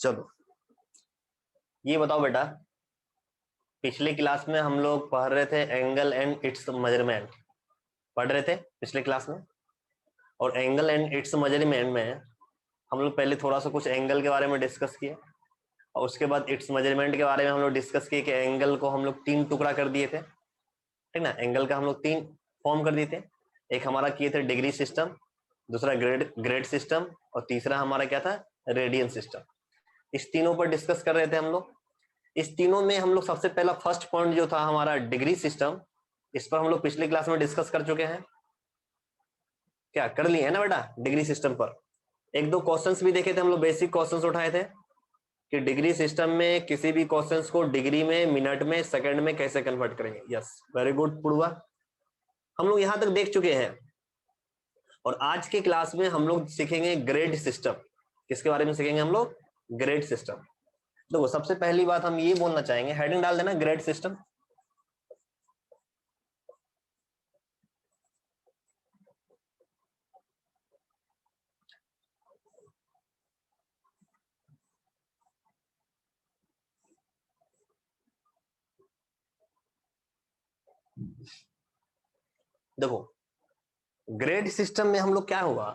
चलो ये बताओ बेटा, पिछले क्लास में हम लोग पढ़ रहे थे एंगल एंड इट्स मेजरमेंट, पढ़ रहे थे पिछले क्लास में। और एंगल एंड इट्स मेजरमेंट में हम लोग पहले थोड़ा सा कुछ एंगल के बारे में डिस्कस किए, और उसके बाद इट्स मेजरमेंट के बारे में हम लोग डिस्कस किए कि एंगल को हम लोग 3 टुकड़ा कर दिए थे, ठीक ना। एंगल का हम लोग 3 फॉर्म कर दिए थे। एक हमारा किए थे डिग्री सिस्टम, दूसरा ग्रेड सिस्टम, और तीसरा हमारा क्या था, रेडियन सिस्टम। इस तीनों पर डिस्कस कर रहे थे हम लोग। इस तीनों में हम लोग सबसे पहला फर्स्ट पॉइंट जो था हमारा डिग्री सिस्टम, इस पर हम लोग पिछली क्लास में डिस्कस कर चुके हैं। क्या कर लिए है ना बेटा, डिग्री सिस्टम पर 1-2 क्वेश्चंस भी देखे थे हम लोग, बेसिक क्वेश्चंस उठाए थे कि डिग्री सिस्टम में किसी भी क्वेश्चंस को डिग्री में, मिनट में, सेकंड में कैसे कन्वर्ट करेंगे। यस, वेरी गुड पुड़वा, हम लोग यहां तक देख चुके हैं। और आज के क्लास में हम लोग सीखेंगे ग्रेड सिस्टम। किसके बारे में सीखेंगे हम लोग, ग्रेड सिस्टम। देखो सबसे पहली बात हम ये बोलना चाहेंगे, हेडिंग डाल देना ग्रेड सिस्टम। देखो ग्रेड सिस्टम में हम लोग क्या होगा,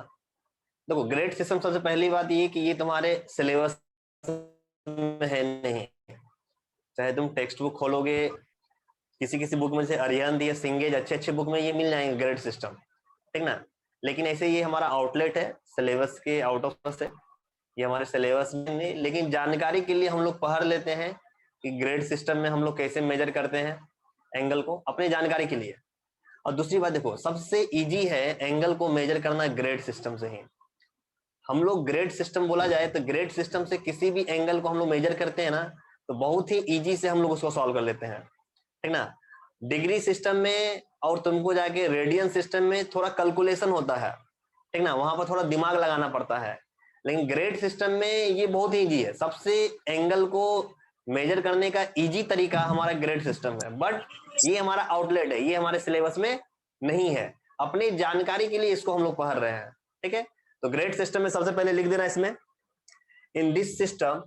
देखो ग्रेड सिस्टम सबसे पहली बात ये कि ये तुम्हारे सिलेबस में है नहीं। चाहे तुम टेक्स्ट बुक खोलोगे, किसी किसी बुक में से अरिहंत दिया सिंगेज, अच्छे अच्छे बुक में ये मिल जाएंगे ग्रेड सिस्टम, ठीक ना। लेकिन ऐसे ये हमारा आउटलेट है, सिलेबस के आउट ऑफ है, ये हमारे सिलेबस में नहीं। लेकिन जानकारी के लिए हम लोग पढ़ लेते हैं कि ग्रेड सिस्टम में हम लोग कैसे मेजर करते हैं एंगल को, अपनी जानकारी के लिए। और दूसरी बात देखो, सबसे इजी है एंगल को मेजर करना ग्रेड सिस्टम से ही। हम लोग ग्रेड सिस्टम बोला जाए तो ग्रेड सिस्टम से किसी भी एंगल को हम लोग मेजर करते हैं ना, तो बहुत ही इजी से हम लोग उसको सॉल्व कर लेते हैं, ठीक ना। डिग्री सिस्टम में और तुमको जाके रेडियन सिस्टम में थोड़ा कैलकुलेशन होता है, ठीक ना, वहां पर थोड़ा दिमाग लगाना पड़ता है। लेकिन ग्रेड सिस्टम में ये बहुत ही इजी है, सबसे एंगल को मेजर करने का इजी तरीका हमारा ग्रेड सिस्टम है। बट ये हमारा आउटलेट है, ये हमारे सिलेबस में नहीं है, अपनी जानकारी के लिए इसको हम लोग पढ़ रहे हैं, ठीक है। तो ग्रेड सिस्टम में सबसे पहले लिख देना इसमें, इन this system,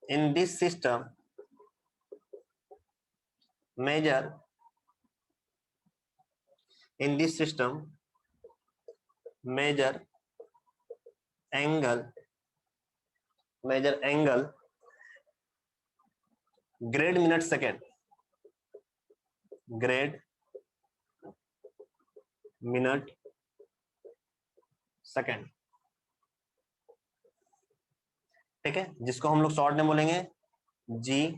in this system measure, in this system measure angle, measure angle grade minute second, grade minute second, ठीक है, जिसको हम लोग शॉर्ट में बोलेंगे GMS।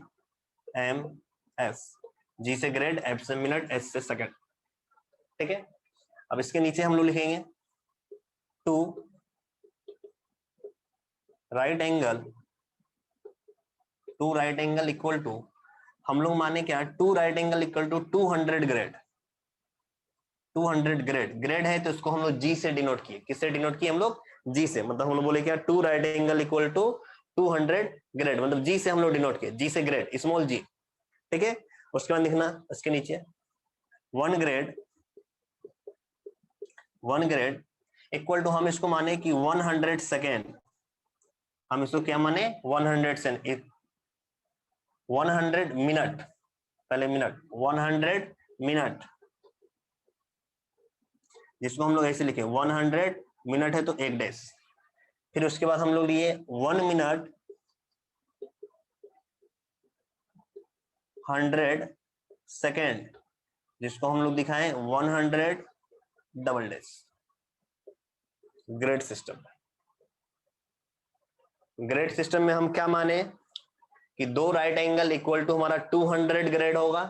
जी से ग्रेड, एफ से मिनट, एस से सेकंड, ठीक है। अब इसके नीचे हम लोग लिखेंगे two right angle, two right angle equal to, हम लोग माने क्या, two right angle equal to 200 grade. 200 grade, grade है तो इसको हम लोग जी से डिनोट किए। किससे डिनोट किए हम लोग, जी से। मतलब हम लोग बोले क्या, two right angle equal to 200 grade, मतलब जी से हम लोग डिनोट किए, जी से ग्रेड, स्मॉल जी, ठीक है। उसके बाद लिखना इसके नीचे 1 ग्रेड, 1 ग्रेड इक्वल टू, हम इसको माने कि 100 सेकेंड। हम इसको क्या माने, 100 सेकेंड, 100 मिनट, पहले मिनट, 100 मिनट, जिसको हम लोग ऐसे लिखे 100 मिनट है तो 1 डैश। फिर उसके बाद हम लोग लिए 1 मिनट 100 सेकेंड, जिसको हम लोग दिखाएं 100 double dash. Grade system, grade system में हम क्या माने कि 2 राइट एंगल इक्वल टू हमारा 200 ग्रेड होगा,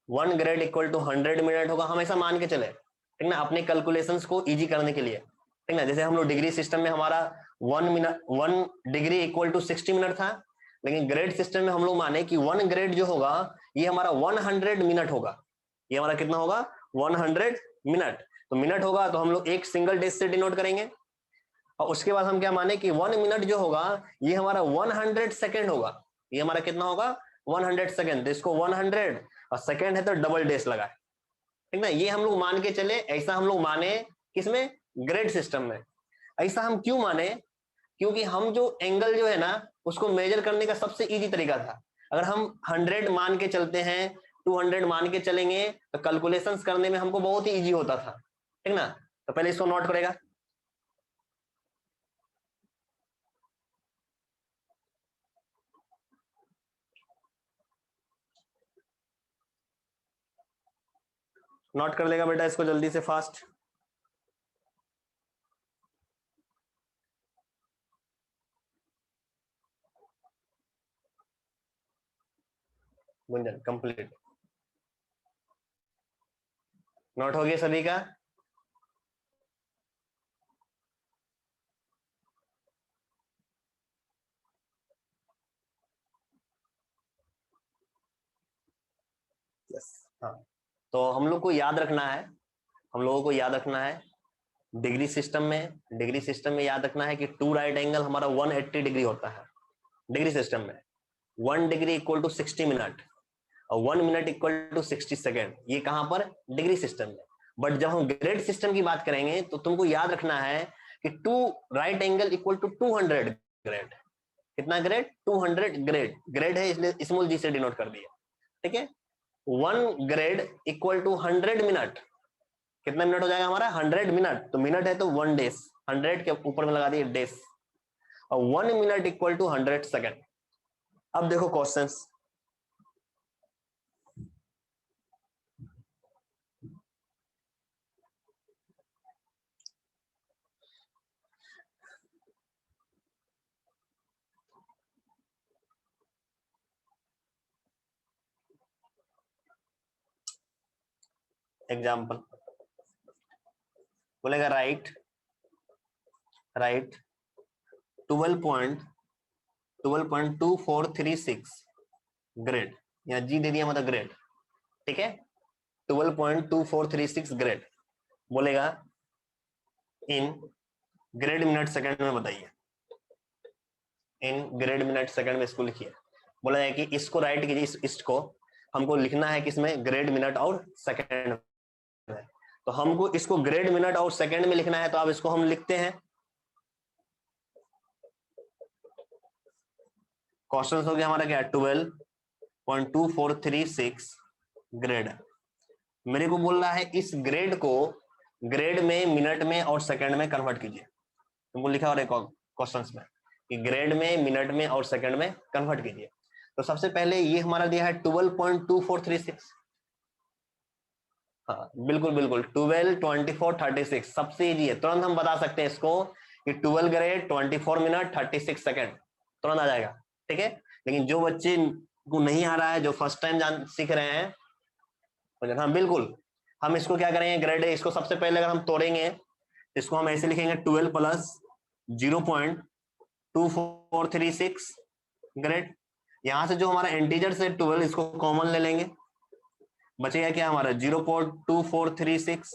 1 ग्रेड इक्वल टू 100 मिनट होगा। हम ऐसा मान के चले, ठीक ना, अपने कैलकुलेशंस को इजी करने के लिए, ठीक ना। जैसे हम लोग डिग्री सिस्टम में हमारा 1 डिग्री इक्वल टू 60 मिनट था, लेकिन ग्रेड सिस्टम में हम लोग माने कि 1 ग्रेड जो होगा ये हमारा 100 मिनट होगा। ये हमारा कितना होगा, 100 मिनट। तो मिनट होगा तो हम लोग एक सिंगल डेज से डिनोट करेंगे। और उसके बाद हम क्या माने कि 1 मिनट जो होगा ये हमारा 100 सेकेंड होगा। ये हमारा कितना होगा, 100 सेकेंड। तो इसको 100 और सेकेंड है तो डबल डेज लगाए, ठीक ना। ये हम लोग मान के चले, ऐसा हम लोग माने किसमें? ग्रेड सिस्टम में। ऐसा हम क्यों माने? क्योंकि हम जो एंगल जो है ना उसको मेजर करने का सबसे इजी तरीका था। अगर हम 100 मान के चलते हैं, 200 मान के चलेंगे तो कैलकुलेशंस करने में हमको बहुत ही इजी होता था, ठीक ना। तो पहले इसको नोट करेगा। नोट कर लेगा बेटा इसको जल्दी से, फास्ट। गुंजन कंप्लीट नोट हो गया सभी का? यस। हाँ, तो हम लोग को याद रखना है, हम लोगों को याद रखना है डिग्री सिस्टम में याद रखना है कि टू राइट एंगल हमारा 180 डिग्री होता है डिग्री सिस्टम में। 1 डिग्री इक्वल टू 60 मिनट और 1 मिनट इक्वल टू 60 सेकेंड, ये कहां पर? डिग्री सिस्टम में। बट जब हम ग्रेड सिस्टम की बात करेंगे तो तुमको याद रखना है कि two right angle equal to 200 grade. कितना ग्रेड? 200 ग्रेड। ग्रेड है इसलिए स्मॉल जी से डिनोट कर दिया, ठीक है। 1 ग्रेड इक्वल टू 100 मिनट। कितना मिनट हो जाएगा हमारा? 100 मिनट। तो मिनट है तो 1 डेज, 100 के ऊपर में लगा दिए डेज। और 1 मिनट इक्वल टू 100 सेकेंड। अब देखो क्वेश्चंस। एग्जाम्पल बोलेगा राइट 12.2436 ग्रेड, या जी दे दिया मतलब ग्रेड, ठीक है। 12.2436 ग्रेड बोलेगा इन ग्रेड मिनट सेकंड में बताइए। इन ग्रेड मिनट सेकंड में इसको लिखिए। बोला है कि इसको राइट कीजिए, इसको हमको लिखना है किसमें? ग्रेड मिनट और सेकंड में। तो हमको इसको ग्रेड मिनट और सेकंड में लिखना है, तो अब इसको हम लिखते हैं। क्वेश्चन हो गया हमारा क्या? 12.2436 ग्रेड। मेरे को बोल रहा है इस ग्रेड को ग्रेड में, मिनट में और सेकंड में कन्वर्ट कीजिए। तुमको लिखा हो रहा है क्वेश्चंस में कि ग्रेड में, मिनट में और सेकंड में कन्वर्ट कीजिए। तो सबसे पहले ये हमारा दिया है 12.2436। हाँ बिल्कुल बिल्कुल, 12, 24, 36 सबसे इजी है, तुरंत हम बता सकते हैं इसको कि 12 ग्रेड 24 मिनट 36 सेकंड, तुरंत आ जाएगा, ठीक है। लेकिन जो बच्चे को नहीं आ रहा है, जो फर्स्ट टाइम जान सीख रहे हैं, हाँ बिल्कुल, हम इसको क्या करेंगे? ग्रेड है, इसको सबसे पहले अगर हम तोड़ेंगे, इसको हम ऐसे लिखेंगे 12 प्लस 0.2436 ग्रेड। यहां से जो हमारा इंटीजर से 12, इसको कॉमन ले लेंगे, बचेगा क्या हमारा? 0.2436।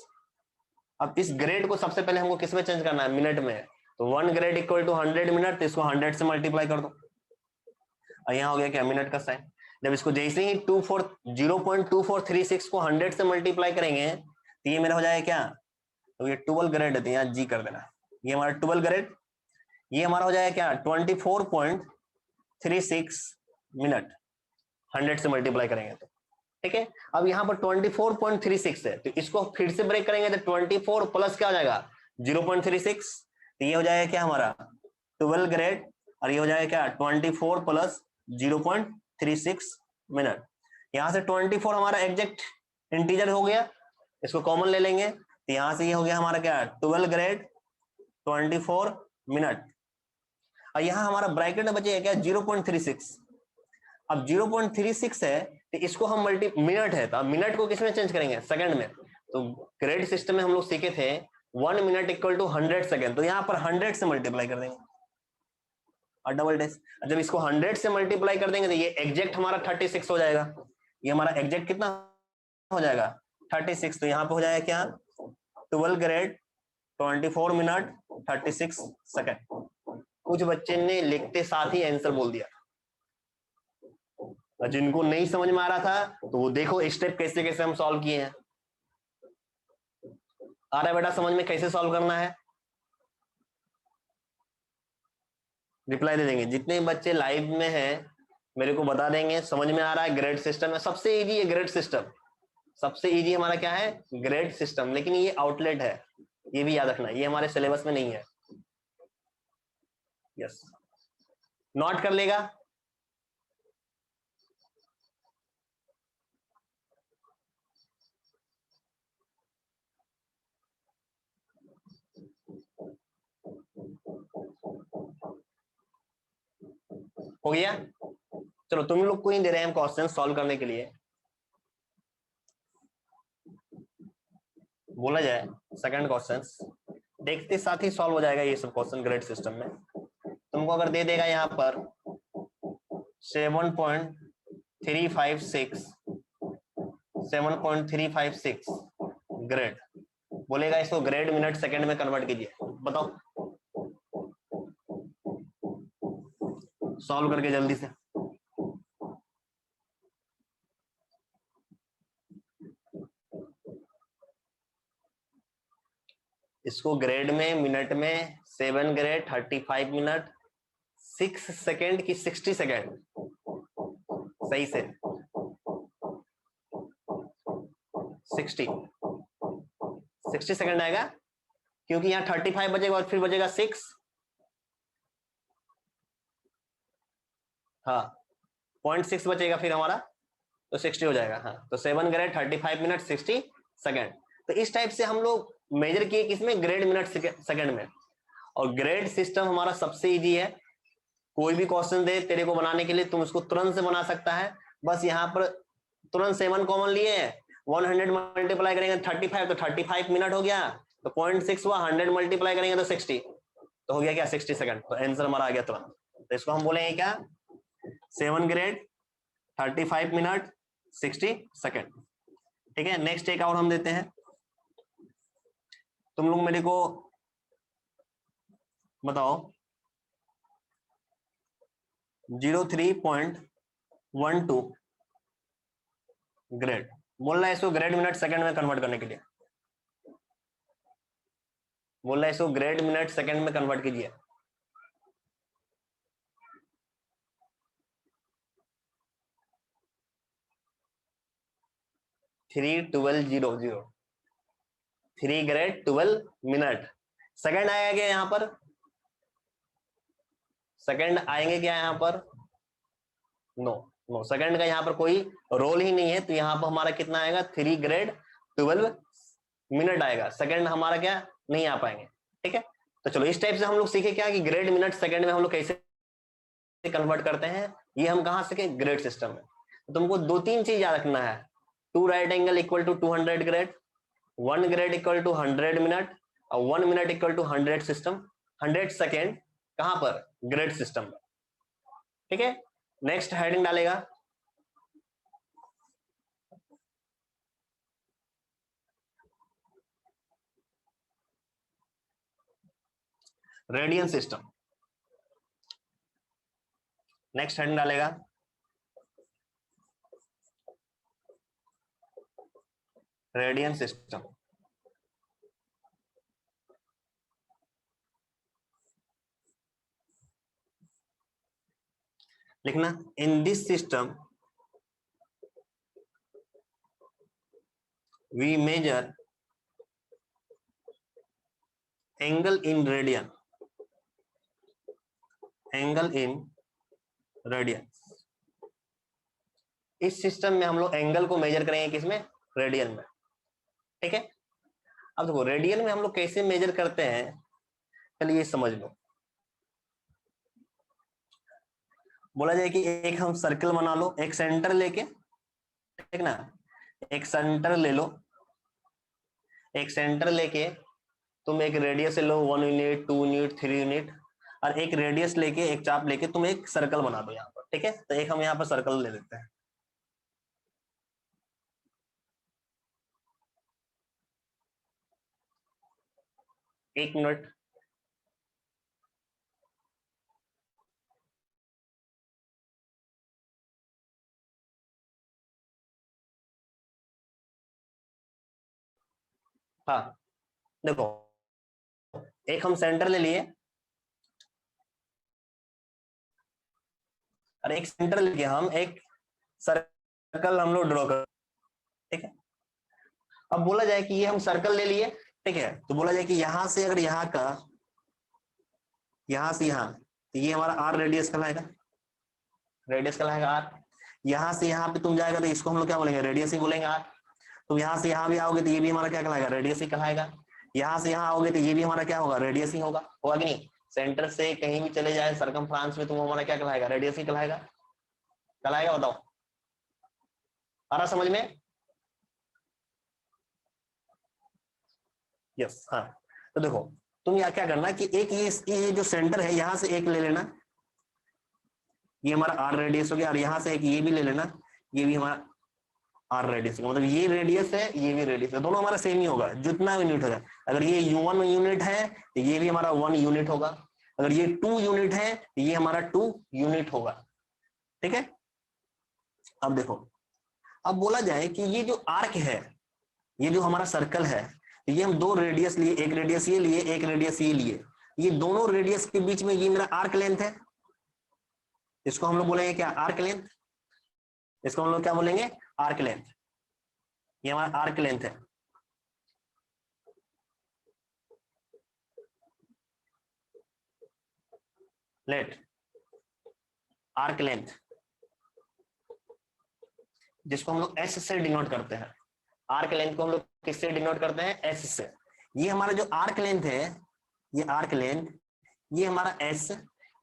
अब इस ग्रेड को सबसे पहले हमको किस में चेंज करना है? मिनट में। तो 1 ग्रेड इक्वल टू 100 मिनट, तो इसको 100 से मल्टीप्लाई कर दो, और यहाँ हो गया क्या? मिनट का साइन। जब इसको जैसे ही 0.2436 को 100 से मल्टीप्लाई करेंगे तो ये मेरा हो जाएगा क्या? तो ये 12 ग्रेड है, तो यहाँ जी कर देना। ये हमारा 12 ग्रेड, ये हमारा हो जाएगा क्या? 24.36 मिनट, 100 से मल्टीप्लाई करेंगे तो, ठीक है। अब यहाँ पर 24.36 है, तो इसको फिर से ब्रेक करेंगे तो 24 प्लस क्या हो जाएगा? 0.36। तो ये हो जाएगा क्या हमारा? 12 ग्रेड, और ये हो जाएगा क्या? 24 प्लस 0.36 मिनट। यहां से 24 हमारा एग्जैक्ट इंटीजर हो गया, इसको कॉमन ले लेंगे, तो यहां से ये हो गया हमारा क्या? 12 ग्रेड 24 मिनट। और यहाँ हमारा ब्रैकेट में बचेगा क्या? 0.36। अब 0.36 है, तो इसको हम मिनट है, तो अब मिनट को किसमें चेंज करेंगे? सेकंड में। तो ग्रेड सिस्टम में हम लोग सीखे थे 1 मिनट इक्वल टू 100 सेकंड, तो यहाँ पर 100 से मल्टीप्लाई कर देंगे और डबल डेस। जब इसको 100 से मल्टीप्लाई कर देंगे तो ये एग्जैक्ट हमारा 36 हो जाएगा। ये हमारा एग्जैक्ट कितना हो जाएगा? 36। तो यहाँ पे हो जाएगा क्या? 12 ग्रेड 24 मिनट 36 सेकंड। कुछ बच्चे ने लिखते साथ ही आंसर बोल दिया, और जिनको नहीं समझ में आ रहा था तो वो देखो स्टेप कैसे कैसे हम सॉल्व किए हैं। आ रहा है बेटा समझ में कैसे सॉल्व करना है? रिप्लाई दे देंगे जितने बच्चे लाइव में हैं, मेरे को बता देंगे समझ में आ रहा है। ग्रेड सिस्टम है, सबसे इजी है ग्रेड सिस्टम, सबसे इजी हमारा क्या है? Grade system. लेकिन ये आउटलेट है, ये भी याद रखना, ये हमारे सिलेबस में नहीं है। यस, नोट कर लेगा। हो गया? चलो तुम लोग को ही दे रहे हैं हम क्वेश्चन सॉल्व करने के लिए। बोला जाए सेकंड क्वेश्चन, देखते साथ ही सॉल्व हो जाएगा ये सब क्वेश्चन ग्रेड सिस्टम में। तुमको अगर दे देगा यहाँ पर 7.356 7.356 ग्रेड, बोलेगा इसको ग्रेड मिनट सेकंड में कन्वर्ट कीजिए। बताओ, सॉल्व करके जल्दी से। इसको ग्रेड में, मिनट में, 7 ग्रेड 35 मिनट, 6 सेकेंड की 60 सेकेंड, सही से 60 सेकेंड आएगा, क्योंकि यहाँ 35 बजेगा और फिर बजेगा 6। हाँ, 0.6 बचेगा फिर हमारा, तो 60 हो जाएगा। हाँ, तो 7 ग्रेड 35 मिनट 60 सेकेंड। तो इस टाइप से हम लोग मेजर किए किसमें? ग्रेड मिनट सेकेंड में। और ग्रेड सिस्टम हमारा सबसे इजी है, कोई भी क्वेश्चन दे तेरे को बनाने के लिए, तुम उसको तुरंत से बना सकता है। बस यहाँ पर तुरंत 7 कॉमन लिए, 100 मल्टीप्लाई करेंगे 35, तो 35 मिनट हो गया, तो 0.6 हुआ, 100 मल्टीप्लाई करेंगे तो 60, तो हो गया क्या? 60 सेकंड। तो आंसर हमारा आ गया तुरंत। तो इसको हम बोलेंगे क्या? 7 ग्रेड 35 मिनट 60 सेकंड। ठीक है, नेक्स्ट एक और हम देते हैं। तुम लोग मेरे को बताओ 03.12 ग्रेड, बोल रहा है इसको ग्रेड मिनट सेकंड में कन्वर्ट करने के लिए, बोल रहा है इसको ग्रेड मिनट सेकंड में कन्वर्ट कीजिए। थ्री 12 सेकंड आएगा क्या यहाँ पर? सेकंड आएंगे क्या यहाँ पर? नो, नो, सेकंड का यहाँ पर कोई रोल ही नहीं है। तो यहाँ पर हमारा कितना आएगा? 3 ग्रेड 12 मिनट आएगा, सेकंड हमारा क्या नहीं आ पाएंगे। ठीक है, तो चलो इस टाइप से हम लोग सीखे क्या कि ग्रेड मिनट सेकंड में हम लोग कैसे कन्वर्ट करते हैं। ये हम कहाँ सीखे? ग्रेड सिस्टम में। तो तुमको 2-3 चीज याद रखना है। 2 right angle equal to 200 grade, 1 grade equal to 100 minute, और 1 minute equal to 100 system, 100 second. कहां पर? ग्रेड सिस्टम में। ठीक है, नेक्स्ट हेडिंग डालेगा रेडियन सिस्टम। नेक्स्ट हेडिंग डालेगा रेडियन सिस्टम। लिखना, in this system we measure angle in radian, angle in radian. इस सिस्टम में हम लोग एंगल को मेजर करेंगे किसमें? रेडियन में। ठीक है, अब देखो रेडियन में हम लोग कैसे मेजर करते हैं, चलिए समझ लो। बोला जाए कि एक हम सर्कल बना लो, एक सेंटर लेके, ठीक ना, एक सेंटर ले लो, एक सेंटर लेके तुम एक रेडियस ले लो, 1 यूनिट, 2 यूनिट, 3 यूनिट, और एक रेडियस लेके, एक चाप लेके तुम एक सर्कल बना दो यहाँ पर। ठीक है, तो एक हम यहाँ पर सर्कल ले लेते हैं। एक मिनट, हाँ, देखो एक हम सेंटर ले लिए और एक सेंटर लेके हम एक सर्कल हम लोग ड्रॉ कर, ठीक है। अब बोला जाए कि ये हम सर्कल ले लिए, ठीक है, तो बोला जाए कि यहां से अगर यहाँ का यहां से यहाँ, तो ये हमारा आर रेडियस कहलाएगा, रेडियस कहलाएगा आर। यहां से यहाँ पे तुम जाएगा तो इसको हम लोग क्या बोलेंगे, रेडियस ही बोलेंगे आर। तुम यहाँ से यहाँ भी आओगे तो ये भी हमारा क्या कहलाएगा, रेडियस ही कहलाएगा। यहाँ से यहाँ आओगे तो ये भी हमारा क्या होगा, रेडियस ही होगा कि नहीं। सेंटर से कहीं भी चले जाए सरकमफ्रांस में, तो हमारा क्या कहलाएगा, रेडियस ही कहलाएगा। कहलाएगा, बताओ आ रहा समझ में? यस, हाँ। तो देखो तुम यहाँ क्या करना कि एक ये जो सेंटर है यहां से एक ले लेना, ये हमारा आर रेडियस हो गया, और यहां से एक ये भी ले लेना, ये भी हमारा आर रेडियस, मतलब ये रेडियस है ये भी रेडियस है, दोनों हमारा सेम ही होगा जितना यूनिट होगा। अगर ये U1 यूनिट है तो ये भी हमारा 1 यूनिट होगा, अगर ये 2 यूनिट है तो ये हमारा 2 यूनिट होगा, ठीक है। अब देखो, अब बोला जाए कि ये जो आर्क है, ये जो हमारा सर्कल है, ये हम दो रेडियस लिए, एक रेडियस ये लिए एक रेडियस ये लिए, ये दोनों रेडियस के बीच में ये मेरा आर्क लेंथ है, इसको हम लोग बोलेंगे क्या, आर्क लेंथ। इसको हम लोग क्या बोलेंगे, आर्क लेंथ। ये हमारा आर्क लेंथ है। लेट आर्क लेंथ, जिसको हम लोग एस से डिनोट करते हैं। आर्क लेंथ को हम लोग किससे डिनोट करते हैं, एस से। ये हमारा जो आर्क लेंथ है, ये आर्क लेंथ, ये हमारा एस,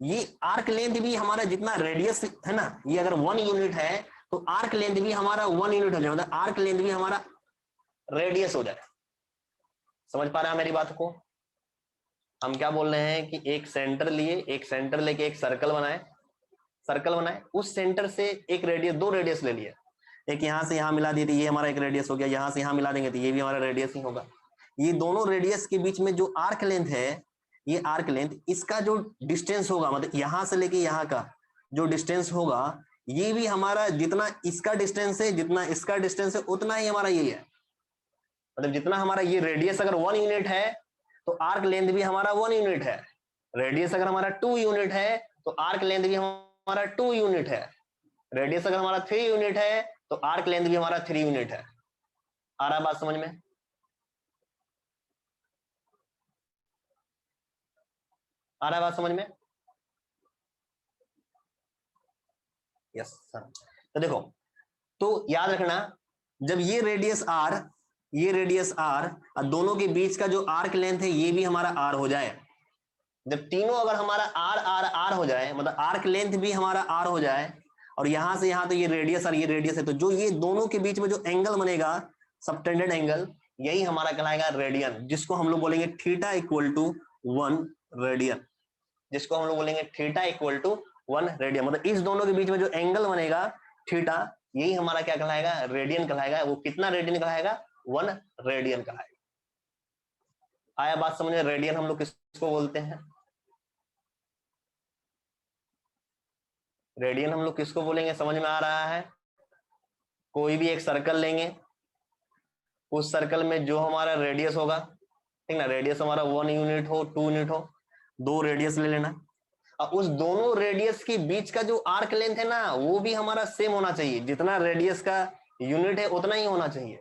ये आर्क लेंथ भी हमारा जितना रेडियस है ना, ये अगर 1 यूनिट है तो आर्क लेंथ भी हमारा 1 यूनिट हो जाए, मतलब आर्क लेंथ भी हमारा रेडियस हो जाए। समझ पा रहे हैं मेरी बात को? हम क्या बोल रहे हैं कि एक सेंटर लिए, एक सेंटर लेके एक सर्कल बनाए, सर्कल बनाए, उस सेंटर से एक रेडियस, दो रेडियस ले लिए, एक यहां से यहां मिला दिए तो ये हमारा एक रेडियस हो गया, यहां से यहां मिला देंगे तो ये भी हमारा रेडियस ही होगा। ये दोनों रेडियस के बीच में जो आर्क लेंथ है, ये आर्क लेंथ, इसका जो डिस्टेंस होगा, मतलब यहां से लेके यहां का जो डिस्टेंस होगा, ये भी हमारा जितना इसका डिस्टेंस है, जितना इसका डिस्टेंस है, उतना ही हमारा ये है। मतलब जितना हमारा ये रेडियस अगर 1 यूनिट है तो आर्क लेंथ भी हमारा 1 यूनिट है। रेडियस अगर हमारा 2 यूनिट है तो आर्क लेंथ भी हमारा 2 यूनिट है। रेडियस अगर हमारा 3 यूनिट है तो आर्क लेंथ भी हमारा 3 यूनिट है। आ रहा है बात समझ में? आ रहा है बात समझ में? Yes sir. तो देखो, तो याद रखना, जब ये रेडियस आर, ये रेडियस आर और दोनों के बीच का जो आर्क लेंथ है ये भी हमारा आर हो जाए, जब तीनों अगर हमारा आर आर आर हो जाए, मतलब आर्क लेंथ भी हमारा आर हो जाए, और यहां से यहां तो ये रेडियस और ये रेडियस है, तो जो ये दोनों के बीच में जो एंगल बनेगा, सबटेंडेड एंगल, यही हमारा कहलाएगा रेडियन, जिसको हम लोग बोलेंगे थीटा इक्वल टू 1 रेडियन, जिसको हम लोग बोलेंगे थीटा इक्वल टू 1 रेडियन। मतलब इस दोनों के बीच में जो एंगल बनेगा थीटा, यही हमारा क्या कहलाएगा, रेडियन कहलाएगा। वो कितना रेडियन कहलाएगा, 1 रेडियन कहलाएगा। आया बात समझ में? रेडियन हम लोग किसको बोलते हैं, रेडियन हम लोग किसको बोलेंगे, समझ में आ रहा है? कोई भी एक सर्कल लेंगे, उस सर्कल में जो हमारा रेडियस होगा, ठीक ना, रेडियस हमारा 1 यूनिट हो 2 यूनिट हो, दो रेडियस ले लेना, और उस दोनों रेडियस के बीच का जो आर्क लेंथ है ना, वो भी हमारा सेम होना चाहिए, जितना रेडियस का यूनिट है उतना ही होना चाहिए।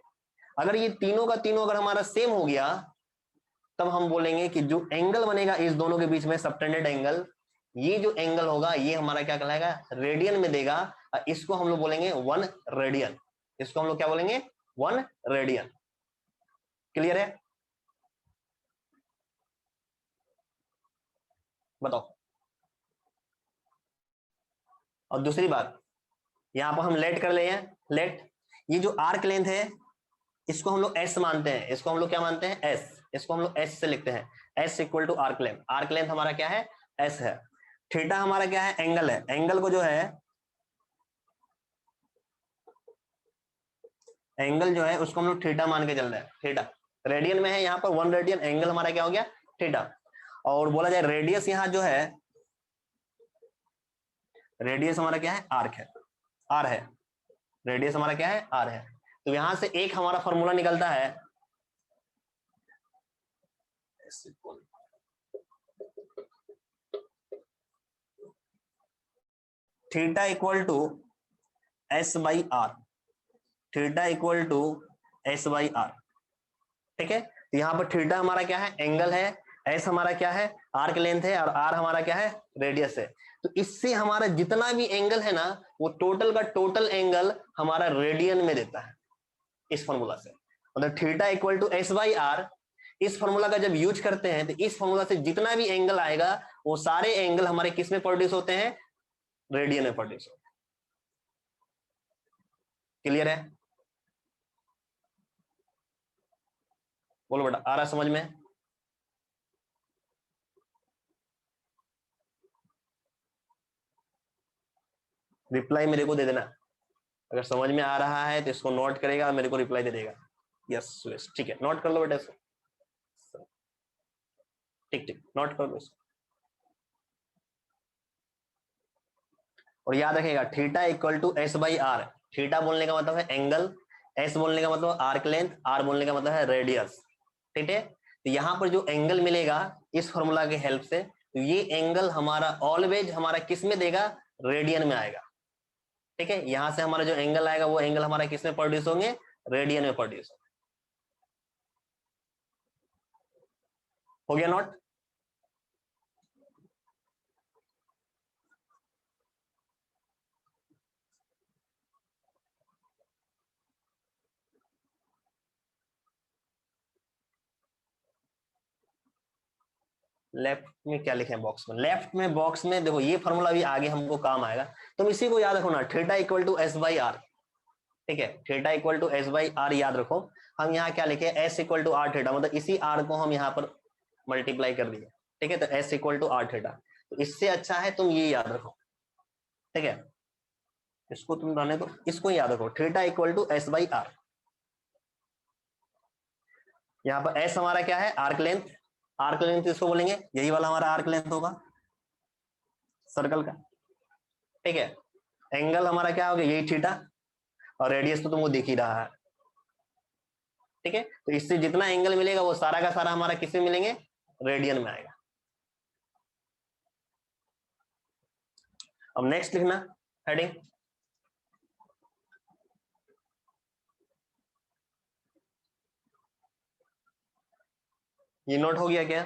अगर ये तीनों का तीनों अगर हमारा सेम हो गया, तब हम बोलेंगे कि जो एंगल बनेगा इस दोनों के बीच में, सबटेंडेड एंगल, ये जो एंगल होगा ये हमारा क्या कहलाएगा, रेडियन में देगा, और इसको हम लोग बोलेंगे 1 रेडियन। इसको हम लोग क्या बोलेंगे, 1 रेडियन। क्लियर है? बताओ। और दूसरी बात, यहां पर हम लेट कर ले हैं, लेट, ये जो आर्क लेंथ है इसको हम लोग एस मानते हैं, इसको हम लोग क्या मानते हैं, एस। इसको हम लोग एस से लिखते हैं, S equal to arc length. Arc length हमारा क्या है, एस है। थीटा हमारा क्या है, एंगल है। एंगल को जो है, एंगल जो है उसको हम लोग थीटा मान के चल रहे हैं, थीटा। रेडियन में है यहाँ पर 1 रेडियन, एंगल हमारा क्या हो गया, थीटा। और बोला जाए रेडियस यहाँ जो है, रेडियस हमारा क्या है, आर्क है, आर है। रेडियस हमारा क्या है, आर है। तो यहां से एक हमारा फॉर्मूला निकलता है, theta equal to S by R, theta equal to S by R. ठीक है, तो यहाँ पर थीटा हमारा क्या है, एंगल है, एस हमारा क्या है, आर्क लेंथ है, और आर हमारा क्या है, रेडियस है। तो इससे हमारा जितना भी एंगल है ना, वो टोटल का टोटल एंगल हमारा रेडियन में देता है इस फॉर्मूला से। मतलब theta equal to S by R, इस फॉर्मूला का जब यूज करते हैं तो इस फॉर्मूला से जितना भी एंगल आएगा वो सारे एंगल हमारे किस में प्रोड्यूस होते हैं, रेडियन में प्रोड्यूस होते हैं। क्लियर है? बोलो बेटा, आ रहा समझ में? रिप्लाई मेरे को दे देना, अगर समझ में आ रहा है तो इसको नोट करेगा, मेरे को रिप्लाई दे देगा। यस सुरेश, ठीक है, नोट कर लो बेटा इसको, ठीक ठीक, नोट कर लो इसको। और याद रखिएगा theta equal to S by R, theta बोलने का मतलब है एंगल, एस बोलने का मतलब आर्क लेंथ, आर बोलने का मतलब है रेडियस। ठीक है, तो यहां पर जो एंगल मिलेगा इस फॉर्मूला के हेल्प से, तो ये एंगल हमारा ऑलवेज हमारा किस में देगा, रेडियन में आएगा। ठीक है, यहां से हमारा जो एंगल आएगा वो एंगल हमारा किस में प्रोड्यूस होंगे, रेडियन में प्रोड्यूस होंगे। हो गया नोट? लेफ्ट में क्या लिखे हैं बॉक्स में, लेफ्ट में बॉक्स में देखो ये फॉर्मूला भी आगे हमको काम आएगा, तुम इसी को याद रखो ना, theta equal to S by R. ठीक है, theta equal to S by R याद रखो। हम यहाँ क्या लिखे, S equal to R theta, मतलब इसी आर को हम यहाँ पर मल्टीप्लाई कर दिए। ठीक है, तो S equal to R theta, तो इससे अच्छा है तुम ये याद रखो। ठीक है, इसको तुम रहने दो, इसको याद रखो, theta equal to S by R. यहाँ पर एस हमारा क्या है, आर्क लेंथ, आर्क लेंथ इसको बोलेंगे, यही वाला हमारा आर्क लेंथ होगा सर्कल का। ठीक है, एंगल हमारा क्या हो गया, यही थीटा, और रेडियस तो तुमको दिख ही रहा है। ठीक है, तो इससे जितना एंगल मिलेगा वो सारा का सारा हमारा किसमें मिलेंगे, रेडियन में आएगा। अब नेक्स्ट लिखना हेडिंग, ये नोट हो गया क्या?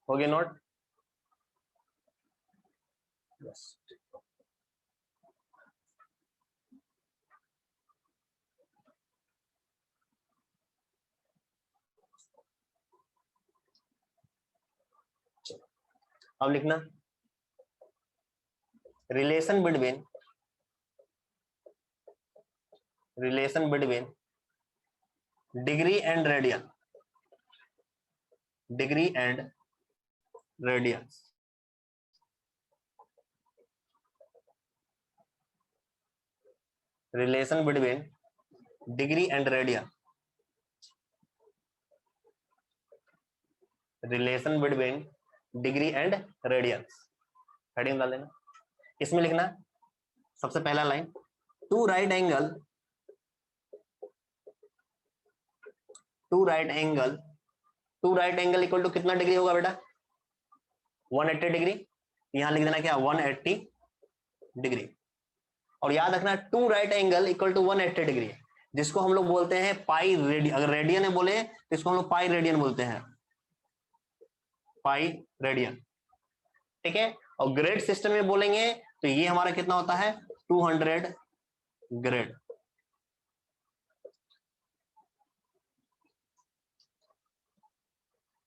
हो गया नोट? यस, अब लिखना relation between, relation between degree and radian, degree and radians. Relation between degree and radian, relation between degree and radians, heading डाल देना। इसमें लिखना सबसे पहला line, two right angle, two right angle, two right angle equal to कितना degree होगा बेटा, 180 degree. यहां लिख देना क्या, 180 डिग्री। और याद रखना two right angle equal to 180 degree, जिसको हम लोग बोलते हैं पाई रेडियन, अगर रेडियन में बोले तो इसको हम लोग पाई रेडियन बोलते हैं, पाई रेडियन। ठीक है, और ग्रेड सिस्टम में बोलेंगे तो ये हमारा कितना होता है, 200 ग्रेड।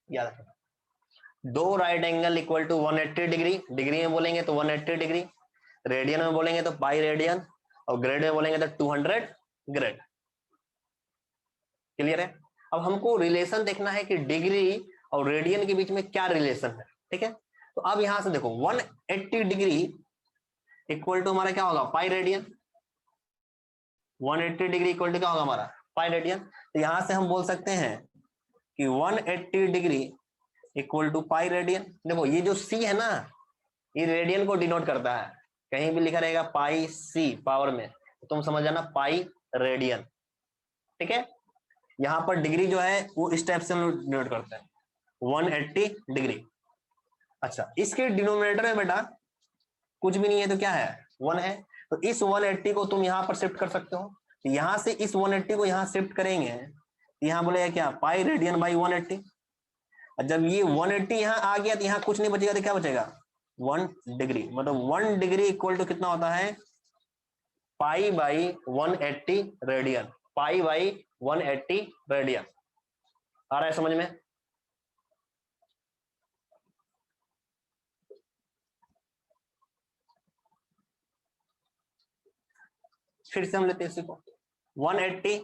याद रखना, दो right angle equal to 180 degree, degree में बोलेंगे तो 180 डिग्री, रेडियन में बोलेंगे तो पाई रेडियन, और ग्रेड में बोलेंगे तो 200 ग्रेड। क्लियर है? अब हमको रिलेशन देखना है कि डिग्री और रेडियन के बीच में क्या रिलेशन है। ठीक है, तो अब यहां से देखो 180 डिग्री इक्वल टू हमारा क्या होगा, pi radian. 180 degree equal to क्या होगा हमारा, पाई रेडियन। तो यहां से हम बोल सकते हैं कि 180 degree equal to pi radian. देखो ये जो सी है ना, ये रेडियन को डिनोट करता है, कहीं भी लिखा रहेगा पाई सी पावर में, तो तुम समझ जाना पाई रेडियन। ठीक है, यहाँ पर डिग्री जो है वो इस टाइप से हम लोग डिनोट करते हैं, 180 डिग्री। अच्छा, इसके डिनोमिनेटर में बेटा कुछ भी नहीं है तो क्या है, 1 है। तो इस 180 को तुम यहाँ पर शिफ्ट कर सकते हो, तो यहाँ से इस 180 को यहाँ शिफ्ट करेंगे, यहाँ बोलेगा क्या, पाई रेडियन बाई 180। जब ये 180 यहाँ आ गया तो यहाँ कुछ नहीं बचेगा, तो क्या बचेगा, 1 डिग्री। मतलब 1 डिग्री इक्वल टू कितना होता है, pi by 180 radian, pi by 180 radian. आ रहा है समझ में? फिर से हम लेते हैं इसी को, 180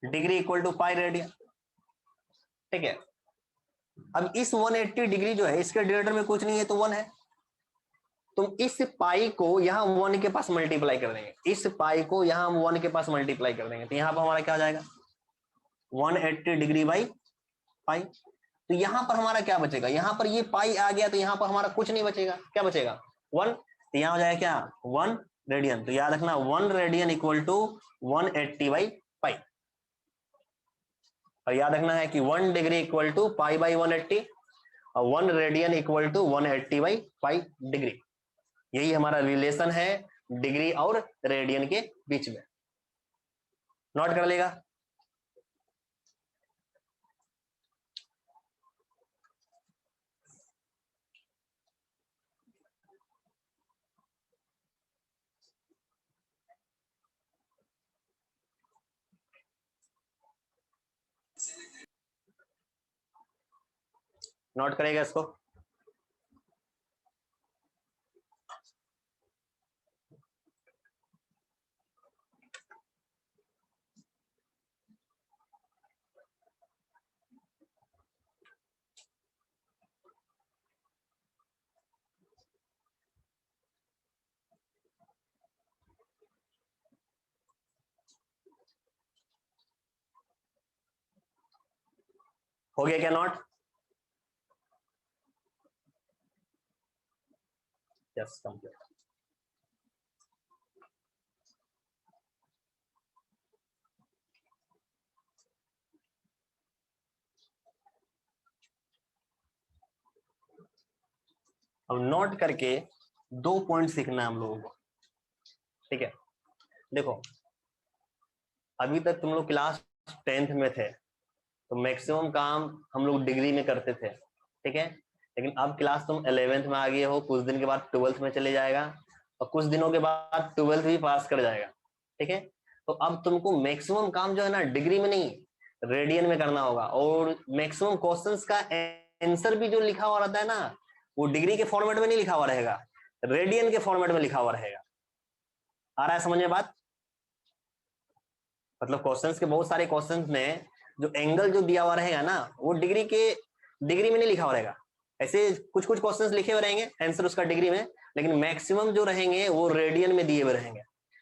degree equal to pi radian. ठीक है, अब इस 180 डिग्री जो है इसके डिनोमिनेटर में कुछ नहीं है तो 1 है। तुम इस पाई को यहाँ 1 के पास मल्टीप्लाई कर देंगे, इस पाई को यहाँ हम 1 के पास मल्टीप्लाई कर देंगे, तो यहाँ पर हमारा क्या हो जाएगा, 180 डिग्री बाई पाई। तो यहाँ पर हमारा क्या बचेगा, यहाँ पर ये पाई आ गया तो यहाँ पर हमारा कुछ नहीं बचेगा, क्या बचेगा, 1। तो यहाँ हो जाएगा क्या, 1 रेडियन। तो याद रखना 1 radian equal to 180 by pi. और याद रखना है कि 1 degree equal to pi by 180 और 1 radian equal to 180 by pi degree. यही हमारा रिलेशन है डिग्री और रेडियन के बीच में। नोट कर लेगा। नोट करेगा इसको। हो गया क्या नोट? Yes, complete. अब नोट करके 2 पॉइंट सीखना है हम लोगों को। ठीक है, देखो अभी तक तुम लोग क्लास 10th में थे तो मैक्सिमम काम हम लोग डिग्री में करते थे, ठीक है। लेकिन अब क्लास तुम 11th में आ गए हो, कुछ दिन के बाद 12th में चले जाएगा और कुछ दिनों के बाद 12th भी पास कर जाएगा, ठीक है। तो अब तुमको मैक्सिमम काम जो है ना डिग्री में नहीं रेडियन में करना होगा, और मैक्सिमम क्वेश्चंस का आंसर भी जो लिखा हुआ रहता है ना वो डिग्री के फॉर्मेट में नहीं लिखा हुआ रहेगा, रेडियन के फॉर्मेट में लिखा हुआ रहेगा। आ रहा है समझ में बात? मतलब क्वेश्चंस के बहुत सारे क्वेश्चंस में जो एंगल जो दिया हुआ रहेगा ना वो डिग्री में नहीं लिखा हुआ रहेगा। ऐसे कुछ कुछ क्वेश्चंस लिखे हुए रहेंगे आंसर उसका डिग्री में, लेकिन मैक्सिमम जो रहेंगे वो रेडियन में दिए हुए रहेंगे।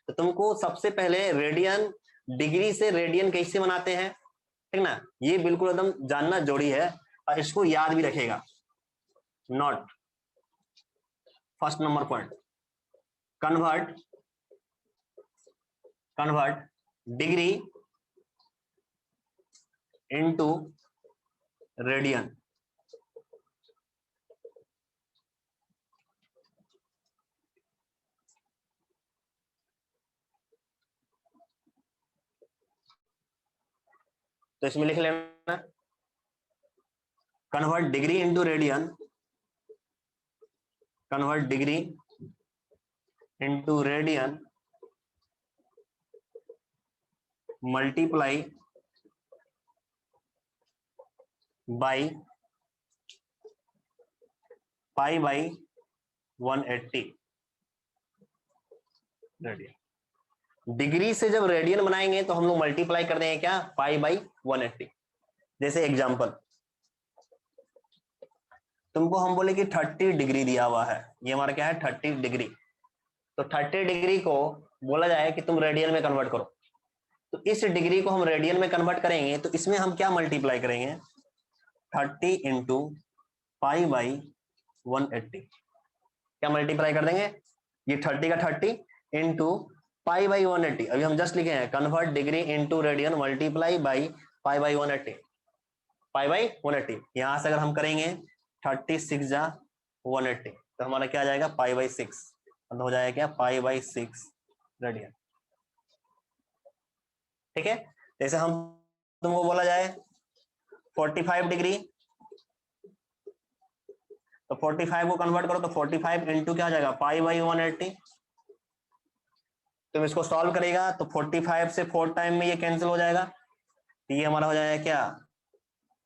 तो तुमको सबसे पहले रेडियन, डिग्री से रेडियन कैसे बनाते हैं, ठीक ना, ये बिल्कुल एकदम जानना जरूरी है और इसको याद भी रखेगा। Not first number point, convert degree into radian. तो इसमें लिख लेना convert degree into radian, convert degree into radian multiply by pi by 180 radian. Degree से जब रेडियन बनाएंगे तो हम लोग मल्टीप्लाई कर देंगे क्या, पाई बाई 180। जैसे एग्जांपल तुमको हम बोले कि 30 डिग्री दिया हुआ है, ये हमारा क्या है 30 डिग्री। तो 30 डिग्री को बोला जाए कि तुम रेडियन में कन्वर्ट करो, तो इस डिग्री को हम रेडियन में कन्वर्ट करेंगे तो इसमें हम क्या मल्टीप्लाई करेंगे, 30 इंटू पाई बाई 180। क्या मल्टीप्लाई कर देंगे, ये 30 का 30 इंटू पाई बाई 180, अभी हम जस्ट लिखे हैं convert degree into radian multiply by pi by 180, pi by 180। यहां से अगर हम करेंगे 36 जा 180 तो हमारा क्या आ जाएगा पाई बाई 6, तो हो जाएगा क्या पाई बाई 6 रेडियन। ठीक है, जैसे हम तुमको बोला जाए 45 डिग्री, तो 45 को कन्वर्ट करो तो 45 इंटू क्या आ जाएगा पाई बाई 180। तुम इसको सॉल्व करेगा तो 45 से 4 टाइम में ये कैंसिल हो जाएगा, तो ये हमारा हो जाएगा क्या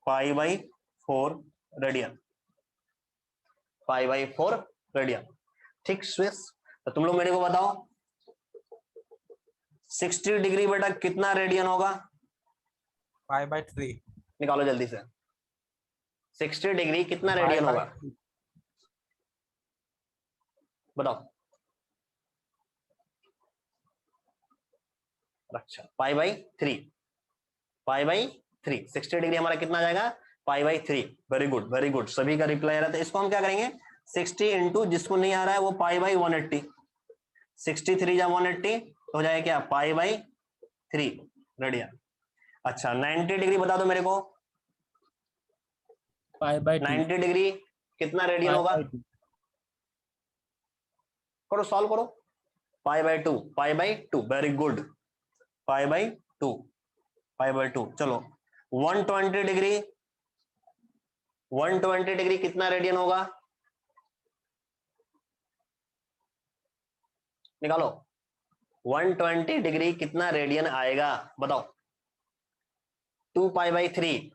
pi by 4 radian, pi by 4 radian. ठीक स्विस, तो तुम लोग मेरे को बताओ 60 डिग्री बेटा कितना रेडियन होगा, पाई बाई 3। निकालो जल्दी से, 60 डिग्री कितना रेडियन होगा बताओ। अच्छा pi by 3, pi by 3, 60 degree हमारा कितना जाएगा pi by 3। Very good very good, सभी का रिप्लाई आ रहा था। इसको हम क्या करेंगे 60 इंटू, जिसको नहीं आ रहा है वो पाई बाई 180, 63 जा 180 तो हो जाएगा क्या पाई बाई 3 रेडियन। अच्छा 90 डिग्री बता दो मेरे को, पाई बाई 90 डिग्री कितना रेडियन होगा, करो सॉल्व करो, pi by 2, pi by 2, very good, pi by 2, pi by 2। चलो 120 डिग्री, 120 डिग्री कितना रेडियन होगा निकालो, 120 डिग्री कितना रेडियन आएगा बताओ। 2 pi by 3,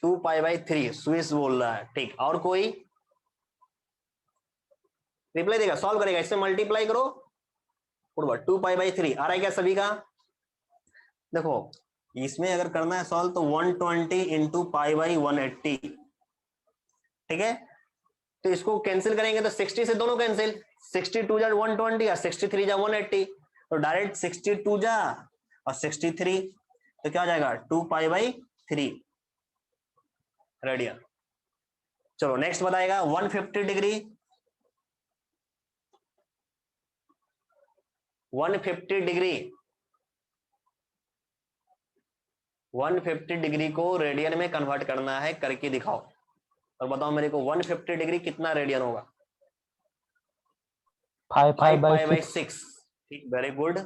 2 pi by 3 Swiss बोल रहा है। ठीक, और कोई रिप्लाई देगा, सॉल्व करेगा, इससे मल्टीप्लाई करो, 2 पाई बाई 3 आ रहा है क्या सभी का। देखो इसमें अगर करना है सॉल्व तो 120 इंटू पाई बाई 180, ठीक है, तो इसको कैंसिल करेंगे तो 60 से दोनों कैंसिल, 62 जा 120 या 63 जा 180, तो डायरेक्ट 62 जा और 63, तो क्या हो जाएगा 2 पाई बाई 3 रेडियन। चलो नेक्स्ट बताएगा 150 डिग्री, 150 डिग्री, 150 डिग्री को रेडियन में कन्वर्ट करना है, करके दिखाओ और बताओ मेरे को 150 डिग्री कितना रेडियन होगा। 5 5 बाई पाई बाई 6। 6, ठीक वेरी गुड,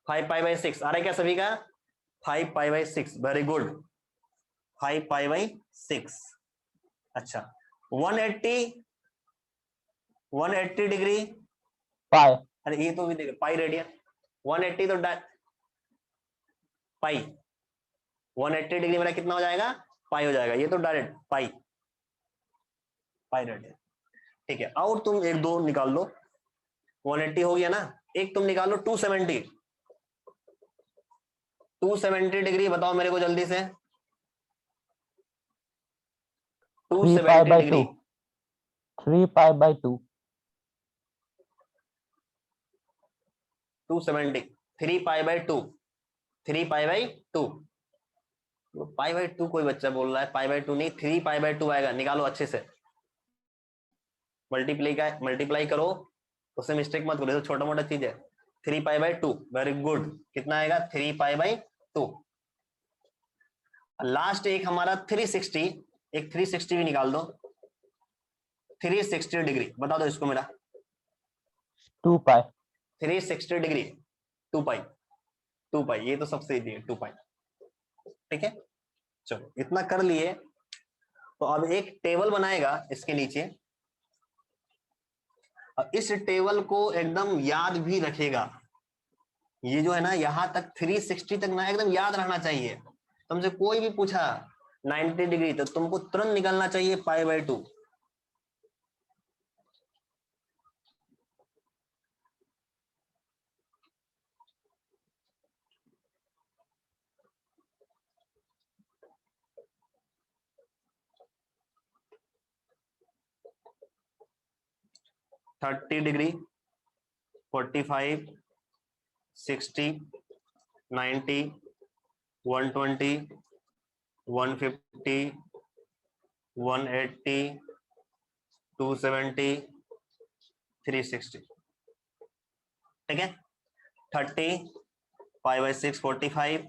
5 पाई बाई 6 आ रहा है क्या सभी का, 5 pi by 6 very good, 5 pi by 6। अच्छा 180, 180 डिग्री, पाई, अरे ये तो भी देखो पाई रेडियन, 180 तो पाई, 180 डिग्री मेरा कितना हो जाएगा पाई हो जाएगा, ये तो डायरेक्ट पाई, पाई रेडियन। ठीक है, और तुम एक दो निकाल लो, 180 हो गया ना, एक तुम निकाल लो 270, 270 डिग्री बताओ मेरे को जल्दी से, 3 पाई 270 by 2, degree, 3 pi by 2, 270, 3 pi by 2, 3 pi by 2, pi by 2 कोई बच्चा बोल रहा है, पाई बाई 2 नहीं 3 पाई बाई 2 आएगा, निकालो अच्छे से, मल्टीप्लाई करो, उससे मिस्टेक मत करो, तो छोटा मोटा चीज है। 3 पाई बाई 2 वेरी गुड, कितना आएगा 3 पाई बाई 2। लास्ट एक हमारा 360, एक 360 भी निकाल दो, 360 डिग्री बता दो इसको मेरा, 2 पाई, 360 डिग्री 2 पाई, 2 पाई ये तो सबसे इजी है 2 पाई। ठीक है, चलो इतना कर लिए, तो अब एक टेबल बनाएगा इसके नीचे, और इस टेबल को एकदम याद भी रखेगा, ये जो है ना यहां तक 360 तक ना एकदम याद रहना चाहिए। तुमसे कोई भी पूछा 90 डिग्री तो तुमको तुरंत निकलना चाहिए पाई बाई 2। थर्टी डिग्री, 45, 60, 90, 120, 150, 180, 270, 360, ठीक है। 30, 5/6 45,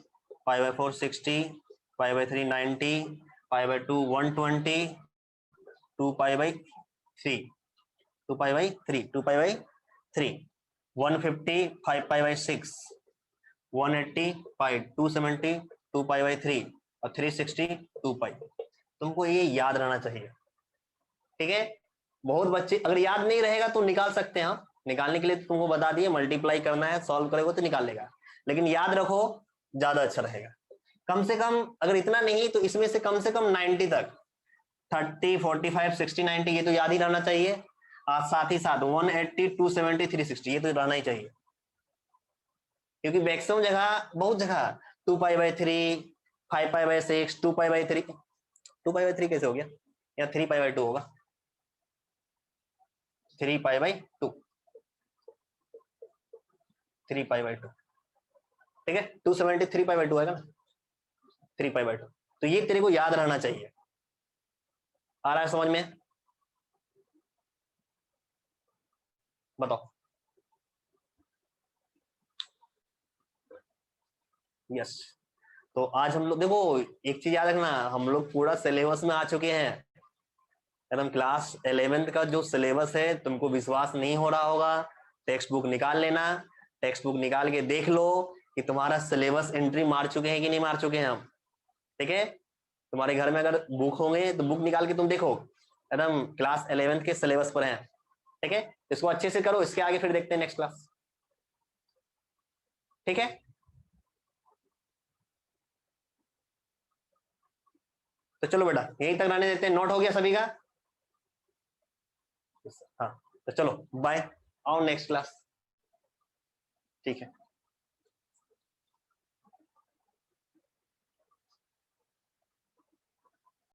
5/4 60, 5/3 90, 5/2 120, 2π/3, 2π/3, 150, 5π/6, 180, 5, 270, 2π/3 और 360 2π। तुमको ये याद रहना चाहिए, ठीक है। बहुत बच्चे अगर याद नहीं रहेगा तो निकाल सकते हैं, निकालने के लिए तुमको बता दिए, मल्टीप्लाई करना है, सॉल्व करेगा तो निकाल लेगा, लेकिन याद रखो ज्यादा अच्छा रहेगा। कम से कम अगर इतना नहीं तो इसमें से कम 90 तक, 30, 45, 60, 90 ये तो याद ही रहना चाहिए, और साथ ही साथ 180, 270, 360 ये तो रहना ही चाहिए, क्योंकि मैक्सिमम जगह, बहुत जगह 2π/3, 5π/6, 2π/3, 2π/3 कैसे हो गया, या 3π/2 होगा, 3π/2, 3π/2, ठीक है। 270 3π/2 आएगा ना, 3π/2, तो ये तेरे को याद रहना चाहिए। आ रहा है समझ में? बताओ। यस, तो आज हम लोग देखो एक चीज याद रखना, हम लोग पूरा सिलेबस में आ चुके हैं एकदम। क्लास 11th का जो सिलेबस है तुमको विश्वास नहीं हो रहा होगा, टेक्स्ट बुक निकाल लेना, टेक्स्ट बुक निकाल के देख लो कि तुम्हारा सिलेबस एंट्री मार चुके हैं कि नहीं मार चुके हैं हम, ठीक है। तुम्हारे घर में अगर बुक होंगे तो बुक निकाल के तुम देखो, एकदम क्लास 11th के सिलेबस पर है, ठीक है। इसको अच्छे से करो, इसके आगे फिर देखते हैं नेक्स्ट क्लास, ठीक है। तो चलो बेटा यहीं तक रहने देते हैं, नोट हो गया सभी का? हाँ, तो चलो बाय, आओ नेक्स्ट क्लास, ठीक है।